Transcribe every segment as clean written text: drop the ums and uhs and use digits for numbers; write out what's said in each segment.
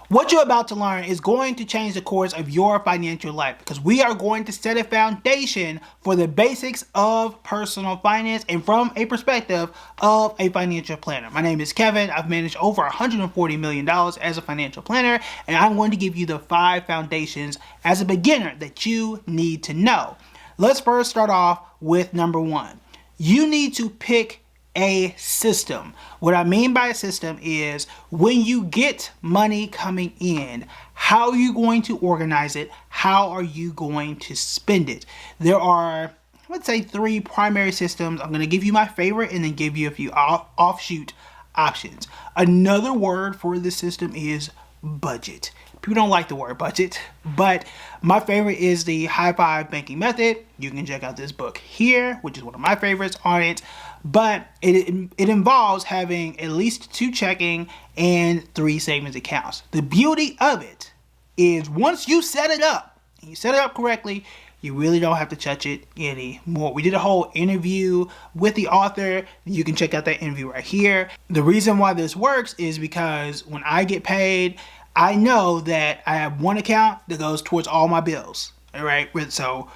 What you're about to learn is going to change the course of your financial life because we are going to set a foundation for the basics of personal finance and from a perspective of a financial planner. My name is Kevin. I've managed over $140 million as a financial planner, and I'm going to give you the 5 foundations as a beginner that you need to know. Let's first start off with number 1. You need to pick a system. What I mean by a system is when you get money coming in, how are you going to organize it? How are you going to spend it? There are, let's say, 3 primary systems. I'm going to give you my favorite and then give you a few offshoot options. Another word for this system is budget. People don't like the word budget, but my favorite is the high 5 banking method. You can check out this book here, which is one of my favorites on it. But it involves having at least 2 checking and 3 savings accounts. The beauty of it is once you set it up, and you set it up correctly, you really don't have to touch it anymore. We did a whole interview with the author. You can check out that interview right here. The reason why this works is because when I get paid, I know that I have one account that goes towards all my bills. All right, so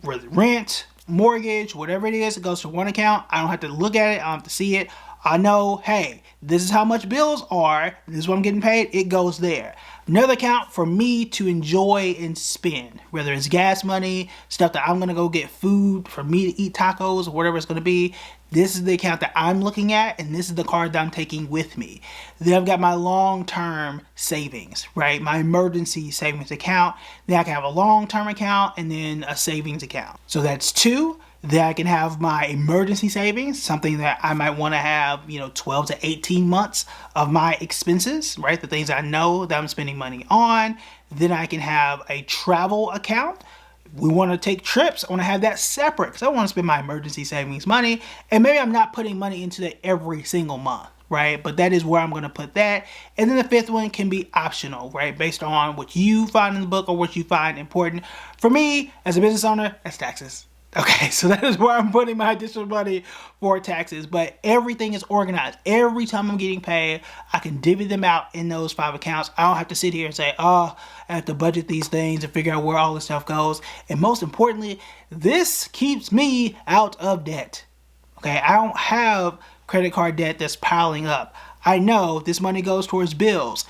rent, mortgage, whatever it is, it goes to one account. I don't have to look at it. I don't have to see it. I know, hey, this is how much bills are. This is what I'm getting paid. It goes there. Another account for me to enjoy and spend, whether it's gas money, stuff that I'm going to go get food for me to eat tacos or whatever it's going to be. This is the account that I'm looking at, and this is the card that I'm taking with me. Then I've got my long-term savings, right? My emergency savings account. Then I can have a long-term account and then a savings account. So that's 2. Then I can have my emergency savings, something that I might want to have, 12 to 18 months of my expenses, right? The things I know that I'm spending money on. Then I can have a travel account. We want to take trips. I want to have that separate because I want to spend my emergency savings money. And maybe I'm not putting money into that every single month, right? But that is where I'm going to put that. And then the 5th one can be optional, right? Based on what you find in the book or what you find important. For me, as a business owner, that's taxes. Okay, so that is where I'm putting my additional money for taxes. But everything is organized. Every time I'm getting paid, I can divvy them out in those 5 accounts. I don't have to sit here and say, oh, I have to budget these things and figure out where all this stuff goes. And most importantly, this keeps me out of debt. Okay, I don't have credit card debt that's piling up. I know this money goes towards bills.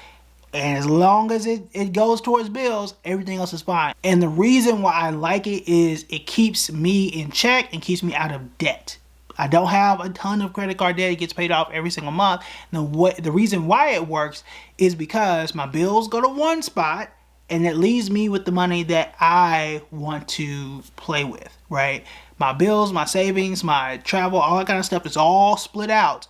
And as long as it goes towards bills, everything else is fine. And the reason why I like it is it keeps me in check and keeps me out of debt. I don't have a ton of credit card debt. It gets paid off every single month. The reason why it works is because my bills go to one spot and it leaves me with the money that I want to play with, right? My bills, my savings, my travel, all that kind of stuff is all split out.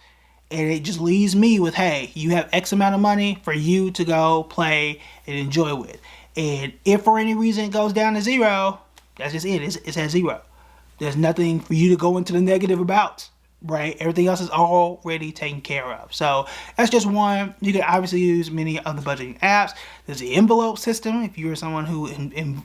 And it just leaves me with, hey, you have X amount of money for you to go play and enjoy with. And if for any reason it goes down to 0, that's just it. It's at 0. There's nothing for you to go into the negative about, right? Everything else is already taken care of. So that's just one. You can obviously use many other budgeting apps. There's the envelope system if you're someone who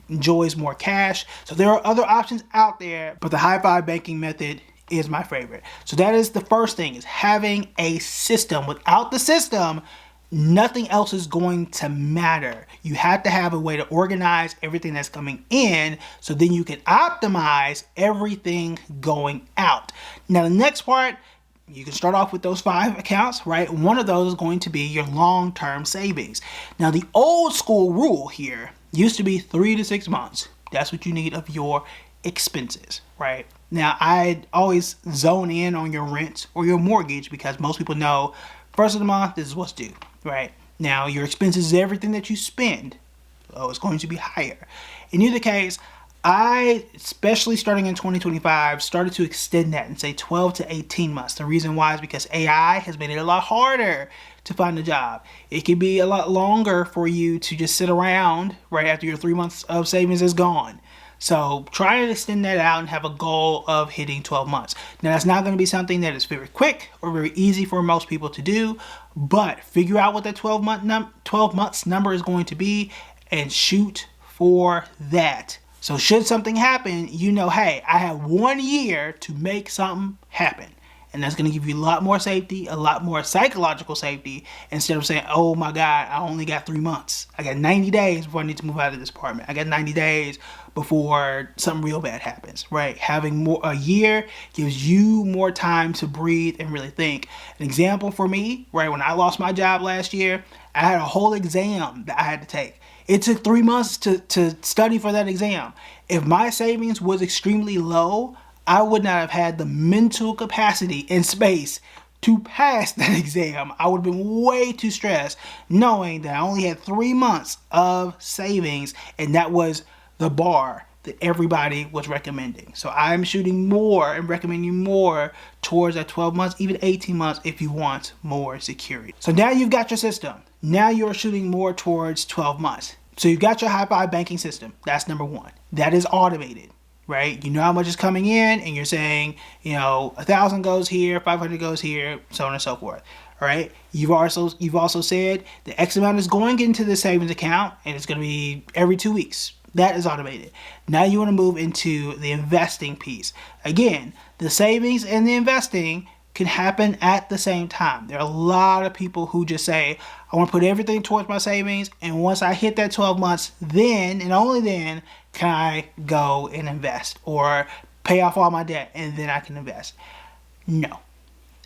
enjoys more cash. So there are other options out there, but the high 5 banking method is my favorite. So that is the first thing, is having a system. Without the system, nothing else is going to matter. You have to have a way to organize everything that's coming in so then you can optimize everything going out. Now the next part, you can start off with those 5 accounts, right? One of those is going to be your long-term savings. Now the old school rule here used to be 3 to 6 months. That's what you need of your expenses, right? Now, I always zone in on your rent or your mortgage because most people know first of the month, this is what's due, right? Now, your expenses is everything that you spend. So it's going to be higher. In either case, I, especially starting in 2025, started to extend that and say 12 to 18 months. The reason why is because AI has made it a lot harder to find a job. It can be a lot longer for you to just sit around right after your 3 months of savings is gone. So try to extend that out and have a goal of hitting 12 months. Now that's not going to be something that is very quick or very easy for most people to do, but figure out what that 12 months number is going to be and shoot for that. So should something happen, you know, hey, I have 1 year to make something happen. And that's going to give you a lot more safety, a lot more psychological safety, instead of saying, oh my God, I only got 3 months. I got 90 days before I need to move out of this apartment. I got 90 days before something real bad happens, right? Having a year gives you more time to breathe and really think. An example for me, right, when I lost my job last year, I had a whole exam that I had to take. It took 3 months to study for that exam. If my savings was extremely low, I would not have had the mental capacity and space to pass that exam. I would have been way too stressed knowing that I only had 3 months of savings, and that was the bar that everybody was recommending. So I'm shooting more and recommending more towards that 12 months, even 18 months if you want more security. So now you've got your system. Now you're shooting more towards 12 months. So you've got your high-five banking system. That's number one. That is automated, right? You know how much is coming in, and you're saying, 1,000 goes here, 500 goes here, so on and so forth. All right. You've also said the X amount is going into the savings account, and it's going to be every 2 weeks. That is automated. Now you want to move into the investing piece. Again, the savings and the investing can happen at the same time. There are a lot of people who just say, I want to put everything towards my savings, and once I hit that 12 months, then and only then can I go and invest or pay off all my debt and then I can invest. No,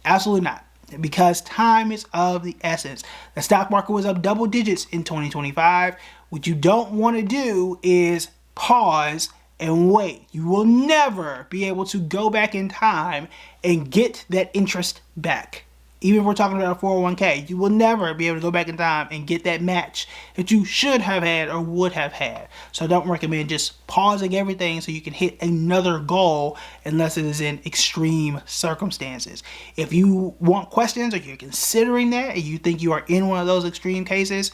absolutely not. Because time is of the essence. The stock market was up double digits in 2025. What you don't want to do is pause and wait. You will never be able to go back in time and get that interest back. Even if we're talking about a 401k, you will never be able to go back in time and get that match that you should have had or would have had. So I don't recommend just pausing everything so you can hit another goal unless it is in extreme circumstances. If you want questions or you're considering that and you think you are in one of those extreme cases,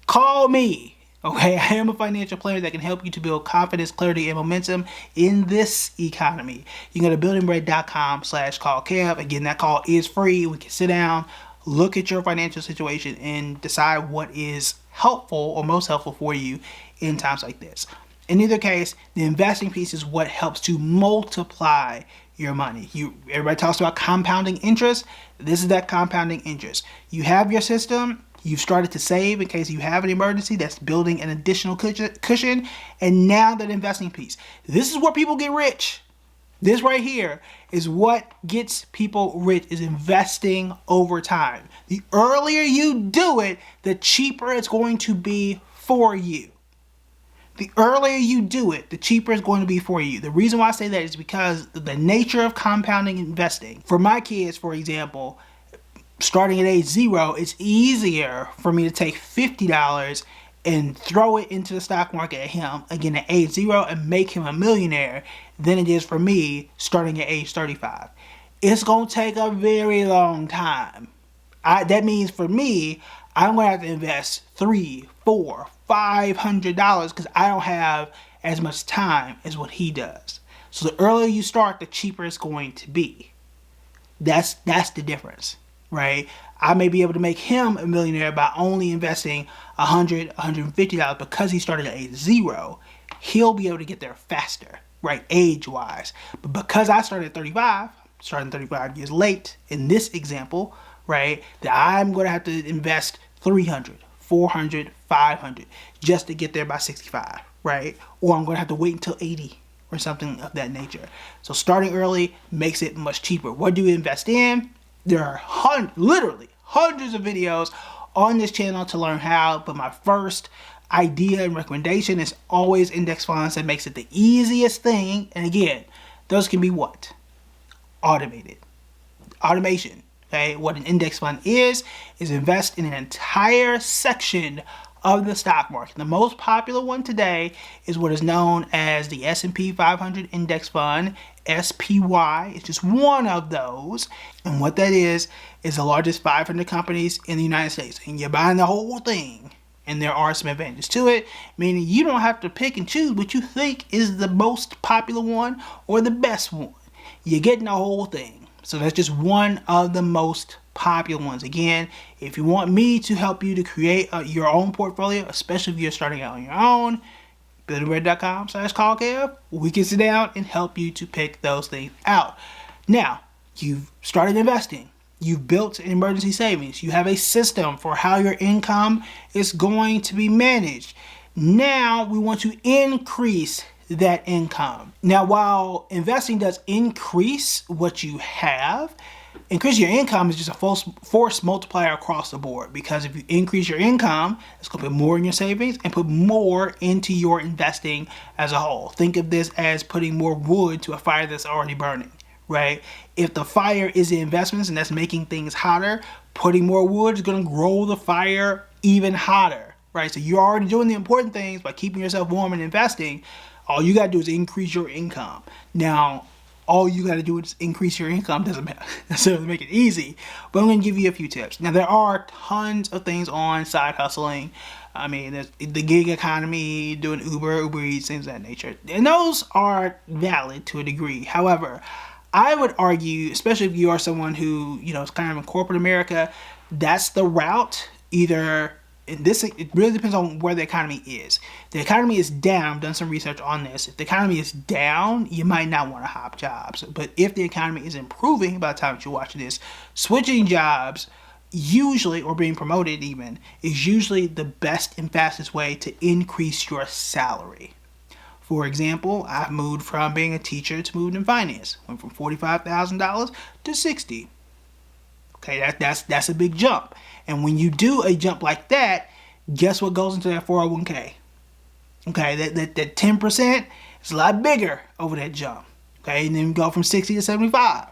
call me. Okay, I am a financial planner that can help you to build confidence, clarity, and momentum in this economy. You can go to buildingbread.com/call Kev. Again, that call is free. We can sit down, look at your financial situation, and decide what is helpful or most helpful for you in times like this. In either case, the investing piece is what helps to multiply your money. Everybody talks about compounding interest. This is that compounding interest. You have your system. You've started to save in case you have an emergency. That's building an additional cushion. And now that investing piece. This is where people get rich. This right here is what gets people rich, is investing over time. The earlier you do it, the cheaper it's going to be for you. The earlier you do it, the cheaper it's going to be for you. The reason why I say that is because the nature of compounding investing. For my kids, for example, starting at age 0, it's easier for me to take $50 and throw it into the stock market at him, again at age 0, and make him a millionaire than it is for me starting at age 35. It's going to take a very long time. That means for me, I'm going to have to invest $300, $400, $500 because I don't have as much time as what he does. So the earlier you start, the cheaper it's going to be. That's the difference. Right? I may be able to make him a millionaire by only investing $100, $150 because he started at age 0. He'll be able to get there faster, right? Age-wise. But because I started at 35, starting 35 years late in this example, right, that I'm going to have to invest $300, $400, $500 just to get there by 65, right? Or I'm going to have to wait until 80 or something of that nature. So starting early makes it much cheaper. What do you invest in? There are literally hundreds of videos on this channel to learn how, but my first idea and recommendation is always index funds. That makes it the easiest thing. And again, those can be what? Automated. Automation. Okay, what an index fund is invest in an entire section of the stock market. The most popular one today is what is known as the S&P 500 Index Fund, SPY. It's just one of those. And what that is the largest 500 companies in the United States. And you're buying the whole thing. And there are some advantages to it, meaning you don't have to pick and choose what you think is the most popular one or the best one. You're getting the whole thing. So that's just one of the most popular ones. Again, if you want me to help you to create your own portfolio, especially if you're starting out on your own, buildingbread.com/call Kev, we can sit down and help you to pick those things out. Now, You've started investing. You've built an emergency savings. You have a system for how your income is going to be managed. Now we want to increase that income. Now, while investing does increase what you have, increase your income is just a force multiplier across the board, because if you increase your income, it's going to put more in your savings and put more into your investing as a whole. Think of this as putting more wood to a fire that's already burning, right? If the fire is the investments and that's making things hotter, putting more wood is going to grow the fire even hotter, right? So you're already doing the important things by keeping yourself warm and investing. All you got to do is increase your income. Now, all you got to do is increase your income. Doesn't necessarily make it easy, but I'm going to give you a few tips. Now, there are tons of things on side hustling. I mean, there's the gig economy, doing Uber Eats, things of that nature. And those are valid to a degree. However, I would argue, especially if you are someone who, is kind of in corporate America, that's the route. Either in this, it really depends on where the economy is. If the economy is down, I've done some research on this. If the economy is down, you might not want to hop jobs. But if the economy is improving by the time that you're watching this, switching jobs usually, or being promoted even, is usually the best and fastest way to increase your salary. For example, I moved from being a teacher to moving in finance. Went from $45,000 to $60,000. Okay, that's a big jump. And when you do a jump like that, guess what goes into that 401k? Okay, that 10% is a lot bigger over that jump. Okay, and then you go from 60 to 75.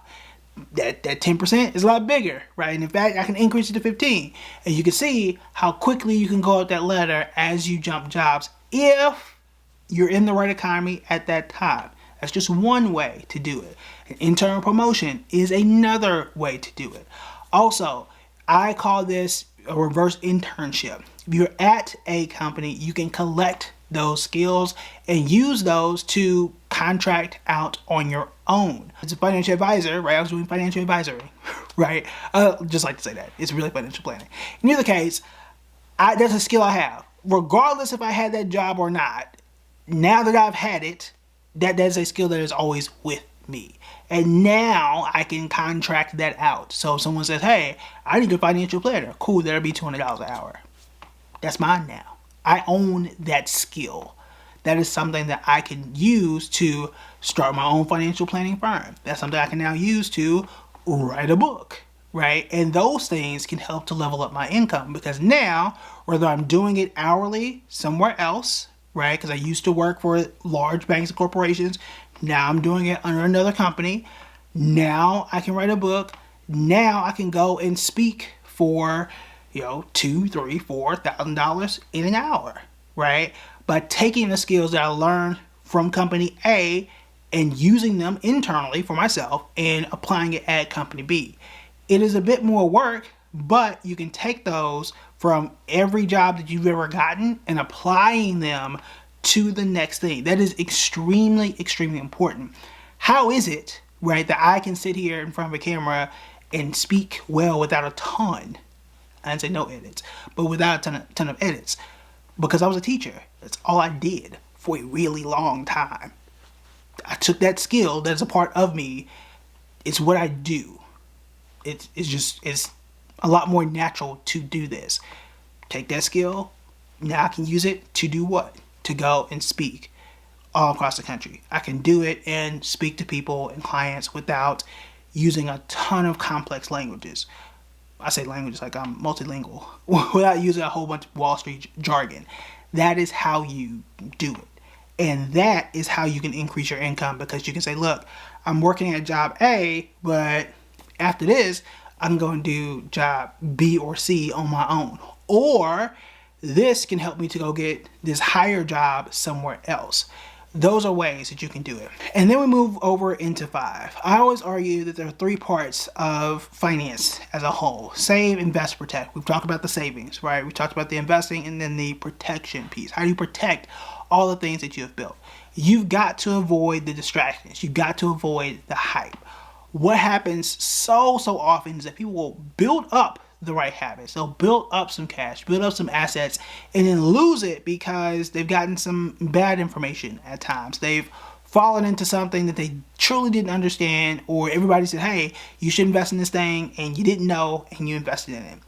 That 10% is a lot bigger, right? And in fact, I can increase it to 15. And you can see how quickly you can go up that ladder as you jump jobs if you're in the right economy at that time. That's just one way to do it. An internal promotion is another way to do it. Also, I call this a reverse internship. If you're at a company, you can collect those skills and use those to contract out on your own. As a financial advisor, right? I was doing financial advisory, right? Just like to say that. It's really financial planning. In either case, that's a skill I have. Regardless if I had that job or not, now that I've had it, that's a skill that is always with me. And now I can contract that out. So if someone says, hey, I need a financial planner. Cool, that'll be $200 an hour. That's mine now. I own that skill. That is something that I can use to start my own financial planning firm. That's something I can now use to write a book, right? And those things can help to level up my income, because now, whether I'm doing it hourly somewhere else, right? Because I used to work for large banks and corporations. Now I'm doing it under another company. Now I can write a book. Now I can go and speak for, $2,000, $3,000, $4,000 in an hour, right? By taking the skills that I learned from company A and using them internally for myself and applying it at company B. It is a bit more work, but you can take those from every job that you've ever gotten and applying them to the next thing. That is extremely, extremely important. How is it, right, that I can sit here in front of a camera and speak well without a ton, I didn't say no edits, but without a ton of edits? Because I was a teacher. That's all I did for a really long time. I took that skill that's a part of me. It's what I do. It's a lot more natural to do this. Take that skill. Now I can use it to do what? To go and speak all across the country. I can do it and speak to people and clients without using a ton of complex languages. I say languages like I'm multilingual, without using a whole bunch of Wall Street jargon. That is how you do it. And that is how you can increase your income, because you can say, look, I'm working at job A, but after this, I can go and do job B or C on my own. Or this can help me to go get this higher job somewhere else. Those are ways that you can do it. And then we move over into 5. I always argue that there are 3 parts of finance as a whole. Save, invest, protect. We've talked about the savings, right? We talked about the investing, and then the protection piece. How do you protect all the things that you have built? You've got to avoid the distractions. You've got to avoid the hype. What happens so often is that people will build up the right habits. They'll build up some cash, build up some assets, and then lose it because they've gotten some bad information at times. They've fallen into something that they truly didn't understand, or everybody said, hey, you should invest in this thing, and you didn't know, and you invested in it.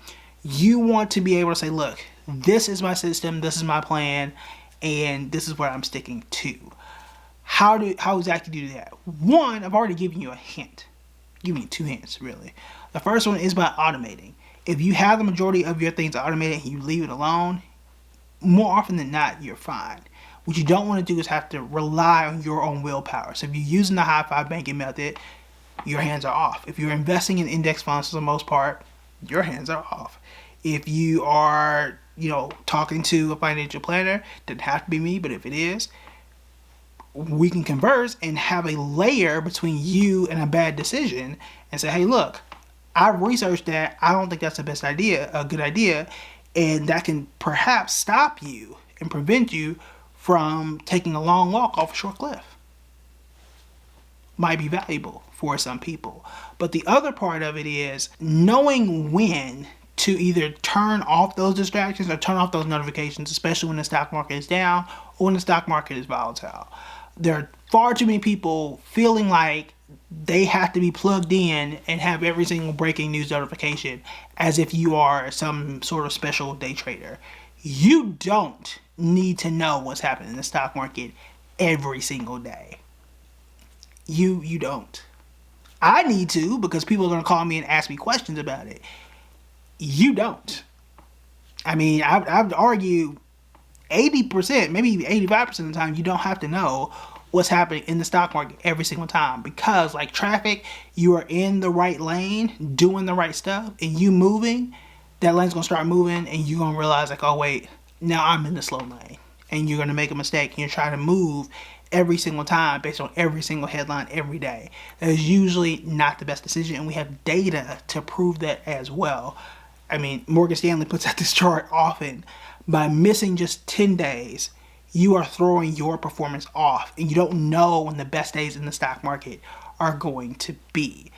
You want to be able to say, look, this is my system, this is my plan, and this is what I'm sticking to. How exactly do you do that? One, I've already given you a hint. Give you 2 hints, really. The first one is by automating. If you have the majority of your things automated and you leave it alone, more often than not, you're fine. What you don't want to do is have to rely on your own willpower. So if you're using the high five banking method, your hands are off. If you're investing in index funds for the most part, your hands are off. If you are, talking to a financial planner, doesn't have to be me, but if it is, we can converse and have a layer between you and a bad decision and say, hey, look, I've researched that. I don't think that's a good idea. And that can perhaps stop you and prevent you from taking a long walk off a short cliff. Might be valuable for some people. But the other part of it is knowing when to either turn off those distractions or turn off those notifications, especially when the stock market is down or when the stock market is volatile. There are far too many people feeling like they have to be plugged in and have every single breaking news notification as if you are some sort of special day trader. You don't need to know what's happening in the stock market every single day. You don't. I need to, because people are going to call me and ask me questions about it. You don't. I mean, I would argue 80%, maybe even 85% of the time, you don't have to know what's happening in the stock market every single time, because like traffic, you are in the right lane doing the right stuff, and you moving, that lane's gonna start moving, and you're gonna realize like, oh wait, now I'm in the slow lane, and you're gonna make a mistake, and you're trying to move every single time based on every single headline every day. That is usually not the best decision, and we have data to prove that as well. I mean, Morgan Stanley puts out this chart often. By missing just 10 days, you are throwing your performance off, and you don't know when the best days in the stock market are going to be.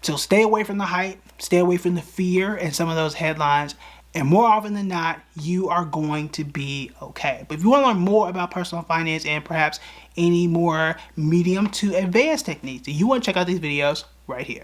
So stay away from the hype, stay away from the fear and some of those headlines, and more often than not, you are going to be okay. But if you want to learn more about personal finance and perhaps any more medium to advanced techniques, you want to check out these videos right here.